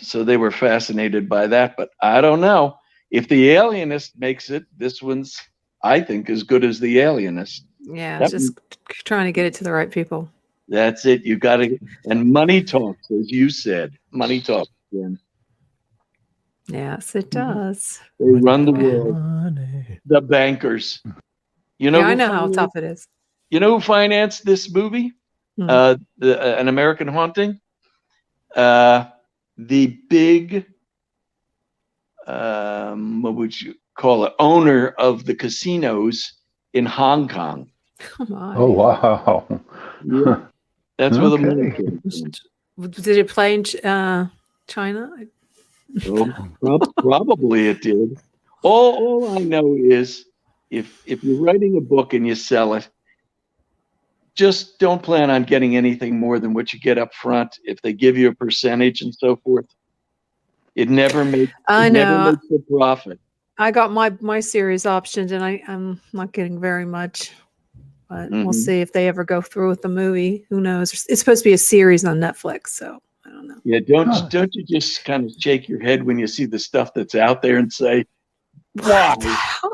Speaker 4: so they were fascinated by that, but I don't know. if The Alienist makes it, this one's, I think, as good as The Alienist.
Speaker 1: Yeah,
Speaker 4: That
Speaker 1: just trying to get it to the right people.
Speaker 4: That's it. You got to, and money talks, as you said. Money talks. Jen.
Speaker 1: Yes, it does.
Speaker 4: They run the
Speaker 3: Money,
Speaker 4: world.
Speaker 3: money.
Speaker 4: The bankers. You know,
Speaker 1: Yeah, I
Speaker 4: who
Speaker 1: know how
Speaker 4: financed-
Speaker 1: tough it is.
Speaker 4: You know who financed this movie?
Speaker 1: Hmm.
Speaker 4: An American Haunting. The big, what would you call it? Owner of the casinos in Hong Kong.
Speaker 1: Come on.
Speaker 2: Oh wow.
Speaker 4: Yeah. That's where the money
Speaker 2: Okay.
Speaker 4: came from.
Speaker 1: Did it play in China?
Speaker 4: Oh, probably it did. All I know is if you're writing a book and you sell it, just don't plan on getting anything more than what you get up front. If they give you a percentage and so forth, it never makes
Speaker 1: I know.
Speaker 4: a profit.
Speaker 1: I got my series optioned, and I'm not getting very much. But we'll
Speaker 4: Mhm.
Speaker 1: see if they ever go through with the movie. Who knows? It's supposed to be a series on Netflix, so I don't know.
Speaker 4: Yeah, don't you just kind of shake your head when you see the stuff that's out there and say, why?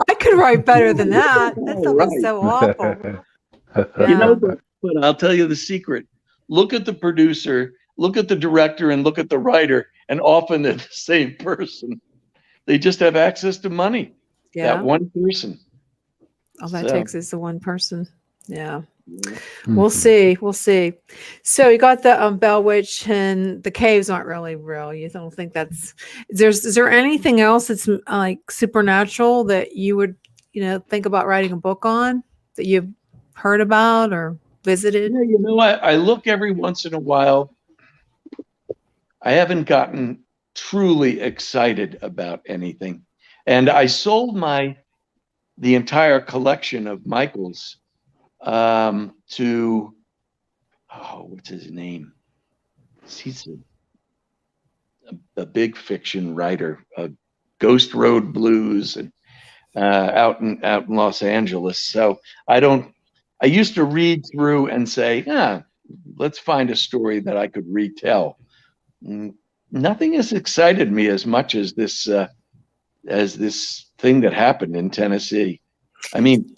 Speaker 1: I could write better than that. That stuff
Speaker 4: Right.
Speaker 1: is so awful.
Speaker 4: You know,
Speaker 1: Yeah.
Speaker 4: but I'll tell you the secret. Look at the producer, look at the director, and look at the writer, and often they're the same person. They just have access to money.
Speaker 1: Yeah.
Speaker 4: That one person.
Speaker 1: All that
Speaker 4: So-
Speaker 1: takes is the one person. Yeah.
Speaker 2: Mhm.
Speaker 1: We'll see. We'll see. So you got the Bell Witch, and the caves aren't really real. You don't think that's is there anything else that's like supernatural that you would, think about writing a book on that you've heard about or visited?
Speaker 4: Yeah, you know, I look every once in a while. I haven't gotten truly excited about anything. And I sold the entire collection of Michael's to, what's his name? He's a big fiction writer, Ghost Road Blues, and out in Los Angeles. So I used to read through and say, let's find a story that I could retell. Nothing has excited me as much as this thing that happened in Tennessee. I mean,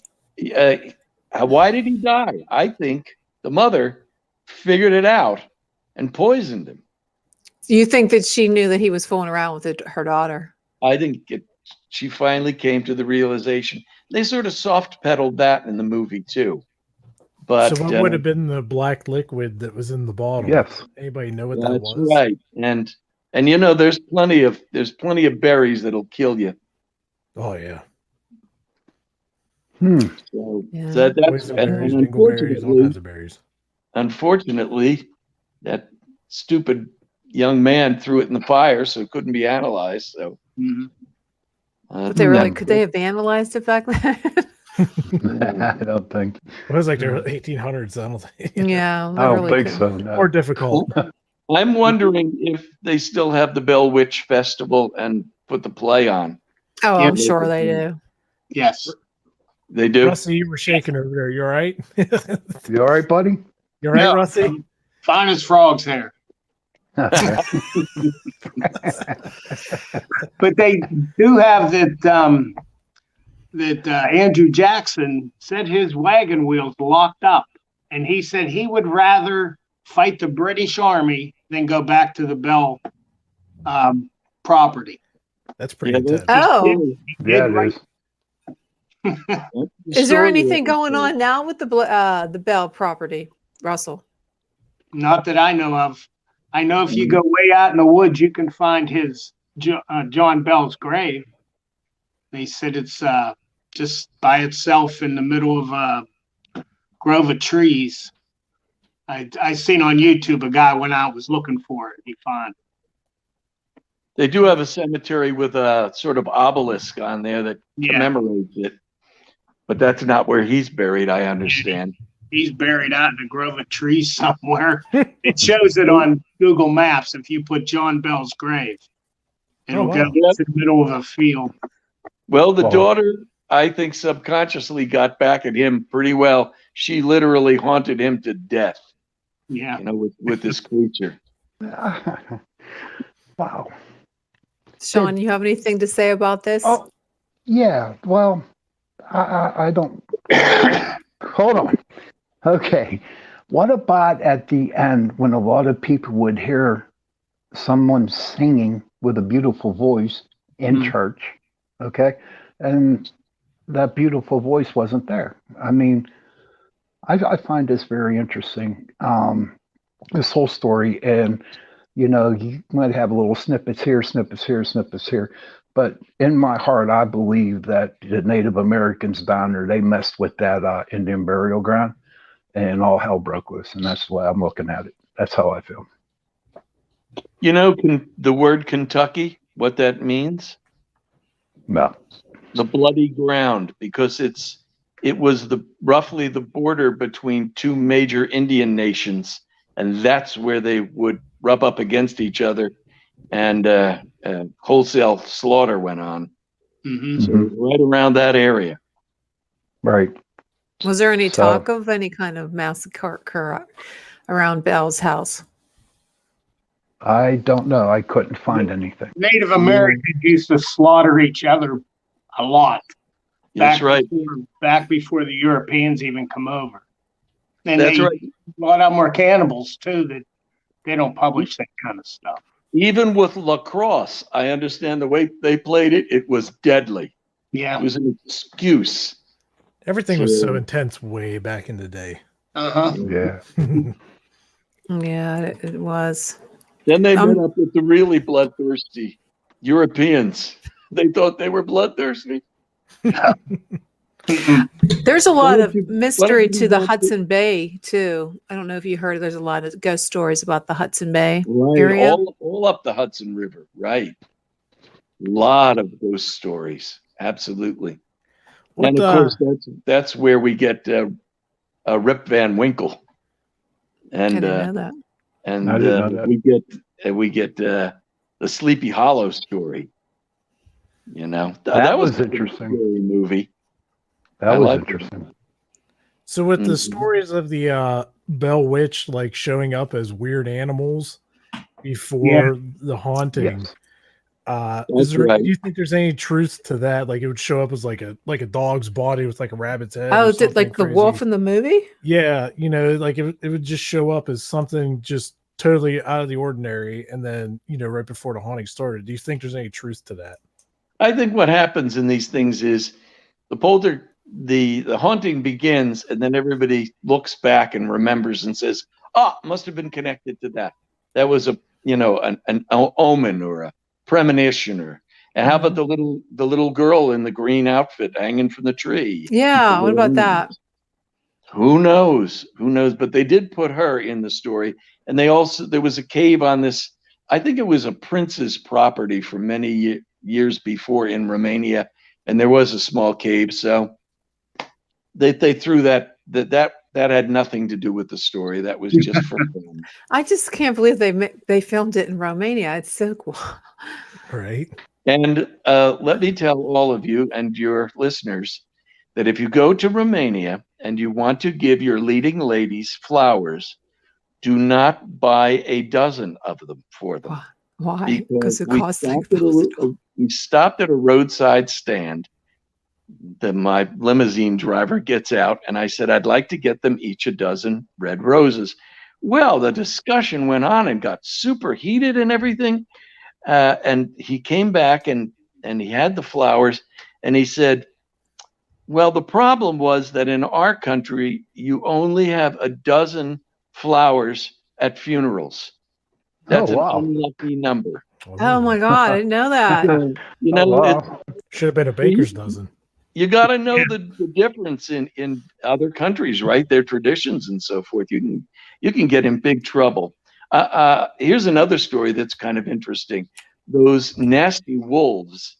Speaker 4: why did he die? I think the mother figured it out and poisoned him.
Speaker 1: You think that she knew that he was fooling around with her daughter?
Speaker 4: I think she finally came to the realization. They sort of soft pedaled that in the movie too. But
Speaker 3: So what would have been the black liquid that was in the bottle?
Speaker 2: Yes.
Speaker 3: Anybody know what that
Speaker 4: that's
Speaker 3: was?
Speaker 4: right. And you know, there's plenty of berries that'll kill you.
Speaker 3: Oh yeah.
Speaker 4: So,
Speaker 1: Yeah.
Speaker 4: that's
Speaker 3: Poison berries, dingleberries, all kinds of berries.
Speaker 4: unfortunately, that stupid young man threw it in the fire, so it couldn't be analyzed. So,
Speaker 5: Mhm.
Speaker 1: But they could they have vandalized it back then?
Speaker 2: I don't think.
Speaker 3: It was like the 1800s. I don't think.
Speaker 1: Yeah.
Speaker 2: I don't think so. No.
Speaker 3: More difficult.
Speaker 4: I'm wondering if they still have the Bell Witch Festival and put the play on.
Speaker 1: Oh,
Speaker 5: Yeah,
Speaker 1: I'm sure they do.
Speaker 5: Yes.
Speaker 4: They do.
Speaker 3: Rusty, you were shaking over there. You all right?
Speaker 2: You all right, buddy?
Speaker 3: You all right,
Speaker 5: No,
Speaker 3: Rusty?
Speaker 5: I'm fine as frogs hair. But they do have that Andrew Jackson said his wagon wheels locked up, and he said he would rather fight the British Army than go back to the Bell property.
Speaker 3: That's pretty
Speaker 4: Yeah,
Speaker 3: intense.
Speaker 1: Oh,
Speaker 5: He did
Speaker 2: Yeah, it
Speaker 5: write-
Speaker 2: is.
Speaker 1: is there anything going on now with the Bell property, Russell?
Speaker 5: Not that I know of. I know if you go way out in the woods, you can find his John Bell's grave. They said it's just by itself in the middle of a grove of trees. I seen on YouTube a guy went out was looking for it. He found it.
Speaker 4: They do have a cemetery with a sort of obelisk on there that commemorates it, but that's not where he's buried, I understand.
Speaker 5: He's buried out in a grove of trees somewhere. It shows it on Google Maps if you put John Bell's grave. It'll
Speaker 3: wow.
Speaker 5: go to the middle of a field.
Speaker 4: Well, the
Speaker 2: Wow.
Speaker 4: daughter, I think, subconsciously got back at him pretty well. She literally haunted him to death,
Speaker 5: Yeah.
Speaker 4: you know, with this creature.
Speaker 2: Wow.
Speaker 1: Sean, you have anything to say about this?
Speaker 2: Oh, yeah. Well, I don't. Hold on. Okay. What about at the end when a lot of people would hear someone singing with a beautiful voice in church? Okay. And that beautiful voice wasn't there. I mean, I find this very interesting. This whole story. And, you might have little snippets here, snippets here, snippets here. But in my heart, I believe that the Native Americans down there, they messed with that Indian burial ground and all hell broke loose. And that's the way I'm looking at it. That's how I feel.
Speaker 4: The word Kentucky, what that means?
Speaker 2: No.
Speaker 4: The bloody ground, because it was roughly the border between two major Indian nations, and that's where they would rub up against each other, and wholesale slaughter went on. So right around that area.
Speaker 2: Right.
Speaker 1: Was there any talk of any kind of massacre around Bell's house?
Speaker 2: I don't know. I couldn't find anything.
Speaker 5: Native Americans used to slaughter each other a lot.
Speaker 4: That's right.
Speaker 5: Back before the Europeans even come over. And
Speaker 4: That's right.
Speaker 5: A lot of them were cannibals too, that they don't publish that kind of stuff.
Speaker 4: Even with lacrosse, I understand the way they played it, it was deadly.
Speaker 5: Yeah.
Speaker 4: It was an excuse.
Speaker 3: Everything was so intense way back in the day.
Speaker 2: Yeah.
Speaker 1: Yeah, it was.
Speaker 4: Then they met up with the really bloodthirsty Europeans. They thought they were bloodthirsty.
Speaker 1: There's a lot of mystery to the Hudson Bay too. I don't know if you heard. There's a lot of ghost stories about the Hudson Bay area.
Speaker 4: All up the Hudson River, right? A lot of ghost stories, absolutely. And of course, that's where we get Rip Van Winkle, and
Speaker 1: I didn't know that.
Speaker 4: And we get the Sleepy Hollow story.
Speaker 2: That was interesting.
Speaker 4: Movie.
Speaker 2: That was interesting.
Speaker 3: So with the stories of the Bell Witch like showing up as weird animals before the haunting, do you think there's any truth to that? Like it would show up as like a dog's body with like a rabbit's head.
Speaker 1: Oh, did like the wolf in the movie?
Speaker 3: Yeah, like it would just show up as something just totally out of the ordinary, and then right before the haunting started. Do you think there's any truth to that?
Speaker 4: I think what happens in these things is the haunting begins, and then everybody looks back and remembers and says, must have been connected to that. That was an omen or a premonition. And how about the little girl in the green outfit hanging from the tree?
Speaker 1: Yeah, what about that?
Speaker 4: Who knows? But they did put her in the story. And there was a cave on this, I think it was a prince's property for many years before in Romania. And there was a small cave. So they threw that had nothing to do with the story. That was just for fun.
Speaker 1: I just can't believe they filmed it in Romania. It's so cool.
Speaker 3: Right.
Speaker 4: And let me tell all of you and your listeners that if you go to Romania and you want to give your leading ladies flowers, do not buy a dozen of them for them.
Speaker 1: Why? Because it costs
Speaker 4: we stopped at a roadside stand. My limousine driver gets out, and I said, I'd like to get them each a dozen red roses. Well, the discussion went on and got super heated and everything. And he came back and he had the flowers, and he said, well, the problem was that in our country, you only have a dozen flowers at funerals. That's an unlucky number.
Speaker 1: Oh my God, I didn't know that.
Speaker 3: Should have been a baker's dozen.
Speaker 4: You got to know the difference in other countries, right? Their traditions and so forth. You can get in big trouble. Here's another story that's kind of interesting. Those nasty wolves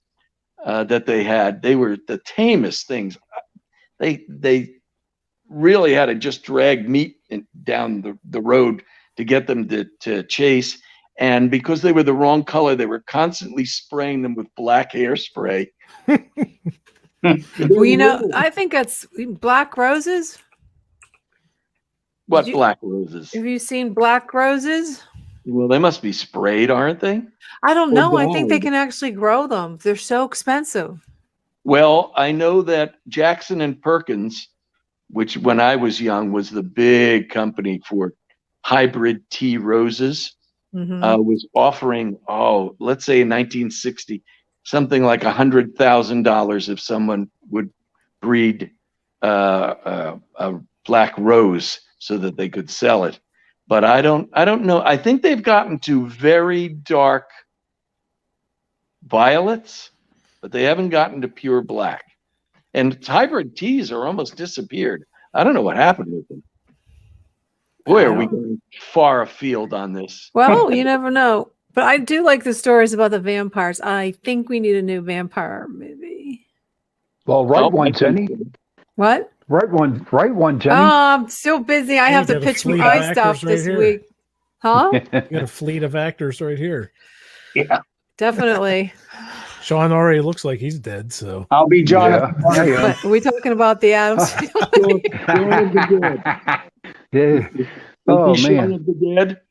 Speaker 4: that they had, they were the tamest things. They really had to just drag meat down the road to get them to chase. And because they were the wrong color, they were constantly spraying them with black hairspray.
Speaker 1: Well, I think that's black roses.
Speaker 4: What black roses?
Speaker 1: Have you seen black roses?
Speaker 4: Well, they must be sprayed, aren't they?
Speaker 1: I don't
Speaker 4: Or
Speaker 1: know. I think they
Speaker 4: dyed.
Speaker 1: can actually grow them. They're so expensive.
Speaker 4: Well, I know that Jackson and Perkins, which when I was young was the big company for hybrid tea roses,
Speaker 1: Mhm.
Speaker 4: was offering, let's say in 1960, something like $100,000 if someone would breed a black rose so that they could sell it. But I don't know. I think they've gotten to very dark violets, but they haven't gotten to pure black. And hybrid teas are almost disappeared. I don't know what happened with them. Boy, are we going far afield on this.
Speaker 1: Well, you never know. But I do like the stories about the vampires. I think we need a new vampire movie.
Speaker 2: Well,
Speaker 4: Oh,
Speaker 2: one,
Speaker 4: I think
Speaker 2: Jenny.
Speaker 4: so.
Speaker 1: What?
Speaker 2: Right one, Jenny.
Speaker 1: Oh, I'm so busy. I
Speaker 3: Hey,
Speaker 1: have to
Speaker 3: got a
Speaker 1: pitch
Speaker 3: fleet of
Speaker 1: my
Speaker 3: actors
Speaker 1: stuff
Speaker 3: right
Speaker 1: this
Speaker 3: here.
Speaker 1: week. Huh?
Speaker 3: You got a fleet of actors right here.
Speaker 5: Yeah.
Speaker 1: Definitely.
Speaker 3: Sean already looks like he's dead, so
Speaker 5: I'll be Jonathan.
Speaker 2: Yeah, I am.
Speaker 1: But are we talking about the Adams family?
Speaker 4: Shaun of the
Speaker 2: Yeah.
Speaker 4: Dead.
Speaker 2: Oh,
Speaker 4: Is he Shaun
Speaker 2: man.
Speaker 4: of the Dead?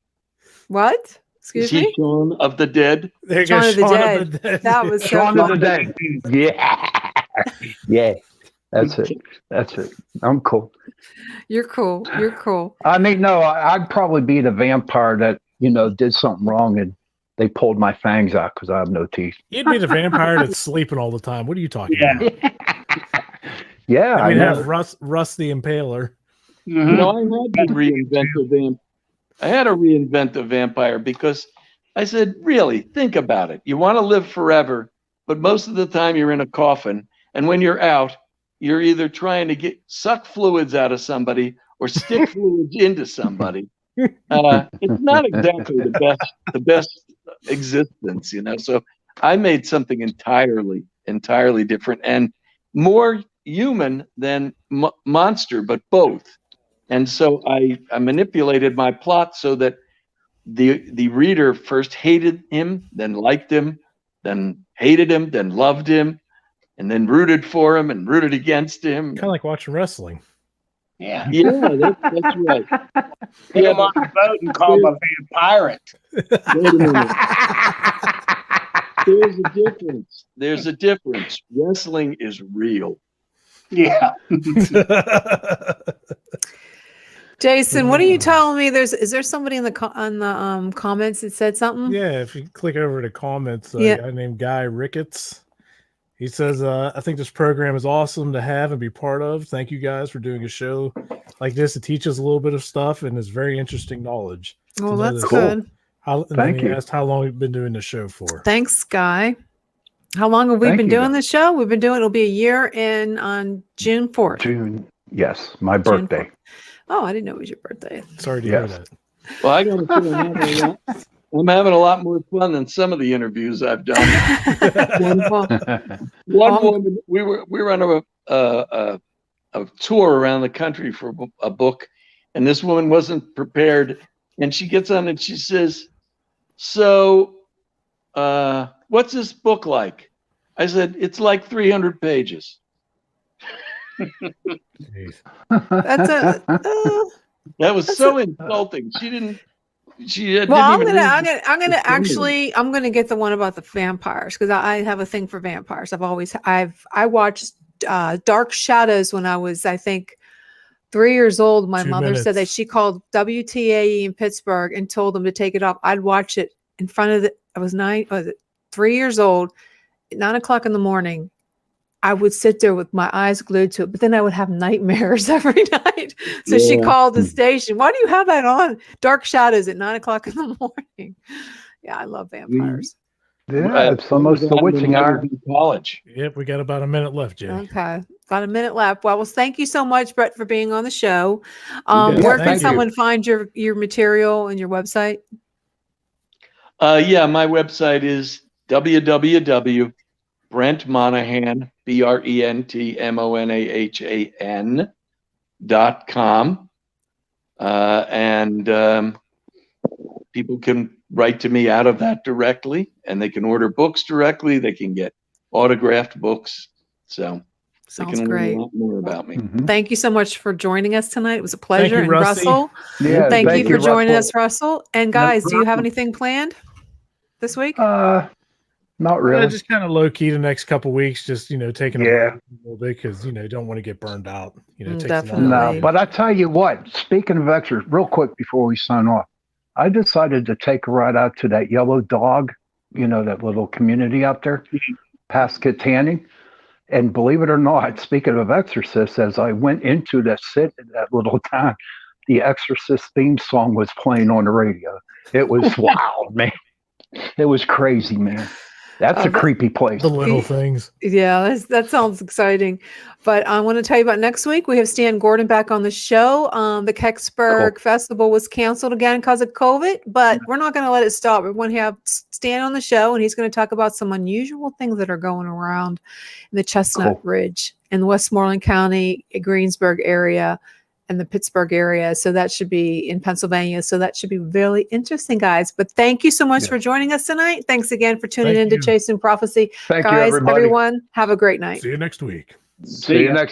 Speaker 1: What?
Speaker 4: Is
Speaker 1: Excuse
Speaker 4: he
Speaker 1: me?
Speaker 4: Shaun of the Dead?
Speaker 3: there you
Speaker 1: Shaun
Speaker 3: go.
Speaker 1: of the
Speaker 3: Shaun
Speaker 1: Dead.
Speaker 3: of the Dead.
Speaker 1: That was so
Speaker 2: Shaun of the
Speaker 1: fun.
Speaker 2: Dead. Yeah. Yeah. That's it. That's it. I'm cool.
Speaker 1: You're cool. You're cool.
Speaker 2: I mean, no, I'd probably be the vampire that, did something wrong and they pulled my fangs out because I have no teeth.
Speaker 3: You'd be the vampire that's sleeping all the time. What are you talking
Speaker 5: Yeah.
Speaker 3: about?
Speaker 2: Yeah,
Speaker 3: I
Speaker 2: I
Speaker 3: mean,
Speaker 2: know.
Speaker 3: have Russ the Impaler.
Speaker 4: You know, I had to reinvent the I had to reinvent the vampire because I said, really, think about it. You want to live forever, but most of the time you're in a coffin, and when you're out, you're either trying to suck fluids out of somebody or stick fluids into somebody. It's not exactly the best existence, So I made something entirely different and more human than monster, but both. And so I manipulated my plot so that the reader first hated him, then liked him, then hated him, then loved him, and then rooted for him and rooted against him.
Speaker 3: Kind of like watching wrestling.
Speaker 5: Yeah.
Speaker 4: Yeah, that's right.
Speaker 5: Put him on a boat and call him a vampirate.
Speaker 4: Wait a minute. There's a difference. There's a difference. Wrestling is real.
Speaker 5: Yeah.
Speaker 1: Jason, what are you telling me? Is there somebody in the comments that said something?
Speaker 3: Yeah, if you click over to comments,
Speaker 1: Yeah.
Speaker 3: a guy named Guy Ricketts. He says, I think this program is awesome to have and be part of. Thank you guys for doing a show like this. It teaches a little bit of stuff and is very interesting knowledge.
Speaker 1: Well,
Speaker 3: to know
Speaker 1: that's
Speaker 3: this.
Speaker 1: good.
Speaker 3: And
Speaker 2: Thank
Speaker 3: then he
Speaker 2: you.
Speaker 3: asked how long we've been doing the show for.
Speaker 1: Thanks, Guy. How long have we
Speaker 2: Thank
Speaker 1: been
Speaker 2: you,
Speaker 1: doing
Speaker 2: guys.
Speaker 1: this show? We've been doing it'll be a year on June 4th.
Speaker 2: June. Yes, my
Speaker 1: June
Speaker 2: birthday.
Speaker 1: 4th. Oh, I didn't know it was your birthday.
Speaker 3: Sorry to hear
Speaker 2: Yes.
Speaker 3: that.
Speaker 4: Well, I got to say, I'm having a lot more fun than some of the interviews I've done.
Speaker 1: Well,
Speaker 4: One woman, we were on a tour around the country for a book, and this woman wasn't prepared, and she gets on and she says, "So, what's this book like?" I said, "It's like 300 pages."
Speaker 3: Jeez.
Speaker 4: That was so insulting. She didn't. She didn't
Speaker 1: well, I'm
Speaker 4: even
Speaker 1: gonna
Speaker 4: read
Speaker 1: I'm gonna get the one about the vampires because I have a thing for vampires. I watched Dark Shadows when I was, I think, 3 years old. My
Speaker 3: 2
Speaker 1: mother said that
Speaker 3: minutes.
Speaker 1: she called WTAE in Pittsburgh and told them to take it off. I'd watch it in front of I was 3 years old at 9:00 in the morning. I would sit there with my eyes glued to it, but then I would have nightmares every night. So she
Speaker 4: Yeah.
Speaker 1: called the station. Why do you have that on? Dark Shadows at 9:00 in the morning. Yeah, I love vampires.
Speaker 2: Yeah, it's almost the witching hour.
Speaker 4: in college.
Speaker 3: Yep, we got about a minute left, Jay.
Speaker 1: Okay. Got a minute left. Well, thank you so much, Brett, for being on the show.
Speaker 4: Yeah,
Speaker 1: Where can
Speaker 3: thank you.
Speaker 1: someone find your material and your website?
Speaker 4: Yeah, my website is www.brentmonahan, BrentMonahan.com. And people can write to me out of that directly, and they can order books directly. They can get autographed books. So They
Speaker 1: Sounds
Speaker 4: can learn
Speaker 1: great.
Speaker 4: a lot more about me.
Speaker 2: Mhm.
Speaker 1: Thank you so much for joining us tonight. It was a pleasure.
Speaker 3: you,
Speaker 1: And
Speaker 3: Rusty.
Speaker 1: Russell,
Speaker 2: Yeah,
Speaker 1: thank you for joining
Speaker 2: Russell.
Speaker 1: us, Russell. And guys, do you have anything planned this week?
Speaker 2: Not really.
Speaker 3: Just kind of low key the next couple weeks, just taking a
Speaker 2: Yeah.
Speaker 3: break a little bit because you don't want to get burned out. It takes a lot.
Speaker 1: Definitely.
Speaker 2: No, but I tell you what, speaking of extras, real quick before we sign off, I decided to take a ride out to that Yellow Dog, that little community out there, past Kittanning. And believe it or not, speaking of Exorcist, as I went into that little town, the Exorcist theme song was playing on the radio. It was wild, man. It was crazy, man. That's a creepy place.
Speaker 3: The little things.
Speaker 1: Yeah, that sounds exciting. But I want to tell you about next week. We have Stan Gordon back on the show. The Kecksburg Festival was canceled again because of COVID, but we're not going to let it stop. We're going to have Stan on the show, and he's going to talk about some unusual things that are going around in the Chestnut Ridge in Westmoreland County, Greensburg area, and the Pittsburgh area. So that should be in Pennsylvania. So that should be really interesting, guys. But thank you so much for joining us tonight. Thanks again for tuning in to Chasing Prophecy.
Speaker 2: Thank
Speaker 1: guys,
Speaker 2: you, everybody.
Speaker 1: everyone, have a great night.
Speaker 3: See you next week.
Speaker 2: See you next